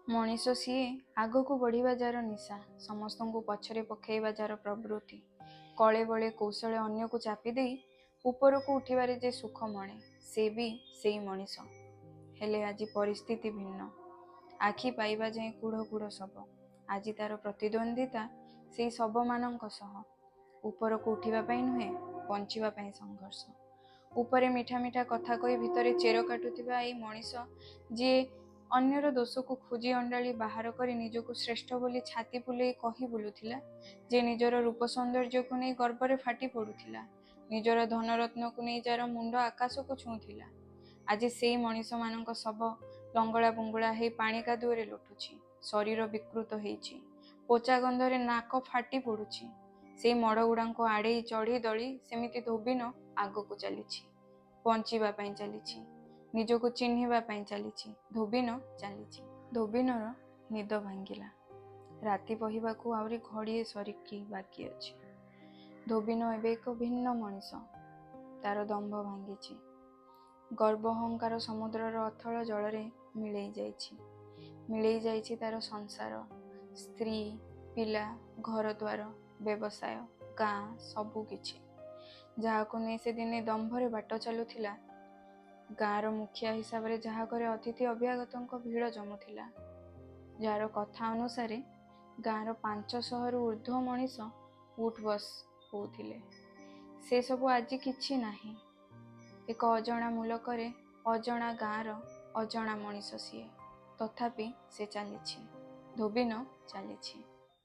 ମଣିଷ ସିଏ ଆଗକୁ ବଢ଼ିବା ଯାର ନିଶା, ସମସ୍ତଙ୍କୁ ପଛରେ ପକାଇବା ଯାର ପ୍ରବୃତ୍ତି, କଳେ ବଳେ କୌଶଳେ ଅନ୍ୟକୁ ଚାପି ଦେଇ ଉପରକୁ ଉଠିବାରେ ଯେ ସୁଖ ମଣେ, ସେ ବି ସେଇ ମଣିଷ। ହେଲେ ଆଜି ପରିସ୍ଥିତି ଭିନ୍ନ। ଆଖି ପାଇବା ଯାଏଁ କୁଢ଼ କୁଢ଼ ଶବ। ଆଜି ତାର ପ୍ରତିଦ୍ୱନ୍ଦିତା ସେଇ ଶବମାନଙ୍କ ସହ। ଉପରକୁ ଉଠିବା ପାଇଁ ନୁହେଁ, ବଞ୍ଚିବା ପାଇଁ ସଂଘର୍ଷ। ଉପରେ ମିଠା ମିଠା କଥା କହି ଭିତରେ ଚେର କାଟୁଥିବା ଏଇ ମଣିଷ, ଯିଏ ଅନ୍ୟର ଦୋଷକୁ ଖୋଜି ଅଣ୍ଡାଳି ବାହାର କରି ନିଜକୁ ଶ୍ରେଷ୍ଠ ବୋଲି ଛାତି ଫୁଲେଇ କହି ବୁଲୁଥିଲା, ଯେ ନିଜର ରୂପ ସୌନ୍ଦର୍ଯ୍ୟକୁ ନେଇ ଗର୍ବରେ ଫାଟି ପଡ଼ୁଥିଲା, ନିଜର ଧନରତ୍ନକୁ ନେଇ ଯାର ମୁଣ୍ଡ ଆକାଶକୁ ଛୁଉଁଥିଲା, ଆଜି ସେଇ ମଣିଷମାନଙ୍କ ଶବ ଲଙ୍ଗଳା ବୁଙ୍ଗୁଳା ହେଇ ପାଣି କାଦୁଅରେ ଲୋଟୁଛି। ଶରୀର ବିକୃତ ହେଇଛି, ପୋଚା ଗନ୍ଧରେ ନାକ ଫାଟି ପଡ଼ୁଛି। ସେଇ ମଡ଼ଗୁଡ଼ାଙ୍କୁ ଆଡ଼େଇ ଚଢ଼ି ଦଳି ସେମିତି ଧୋବିନ ଆଗକୁ ଚାଲିଛି, ବଞ୍ଚିବା ପାଇଁ ଚାଲିଛି, ନିଜକୁ ଚିହ୍ନିବା ପାଇଁ ଚାଲିଛି। ଧୋବିନ ଚାଲିଛି। ଧୋବିନର ନିଦ ଭାଙ୍ଗିଲା। ରାତି ବହିବାକୁ ଆହୁରି ଘଡ଼ିଏ ସରିକି ବାକି ଅଛି। ଧୋବିନ ଏବେ ଏକ ଭିନ୍ନ ମଣିଷ। ତାର ଦମ୍ଭ ଭାଙ୍ଗିଛି। ଗର୍ବ ଅହଙ୍କାର ସମୁଦ୍ରର ଅଥଳ ଜଳରେ ମିଳେଇ ଯାଇଛି ତାର ସଂସାର, ସ୍ତ୍ରୀ, ପିଲା, ଘରଦ୍ୱାର, ବ୍ୟବସାୟ, ଗାଁ, ସବୁ କିଛି ଯାହାକୁ ନେଇ ସେ ଦିନେ ଦମ୍ଭରେ ବାଟ ଚାଲୁଥିଲା। ଗାଁର ମୁଖିଆ ହିସାବରେ ଯାହା ଘରେ ଅତିଥି ଅଭ୍ୟାଗତଙ୍କ ଭିଡ଼ ଜମୁଥିଲା, ଯାହାର କଥା ଅନୁସାରେ ଗାଁର 500ରୁ ଉର୍ଦ୍ଧ୍ୱ ମଣିଷ ଉଠ ବସ ହେଉଥିଲେ, ସେସବୁ ଆଜି କିଛି ନାହିଁ। ଏକ ଅଜଣା ମୁଲକରେ ଅଜଣା ଗାଁର ଅଜଣା ମଣିଷ ସିଏ। ତଥାପି ସେ ଚାଲିଛି। ଧୋବିନ ଚାଲିଛି।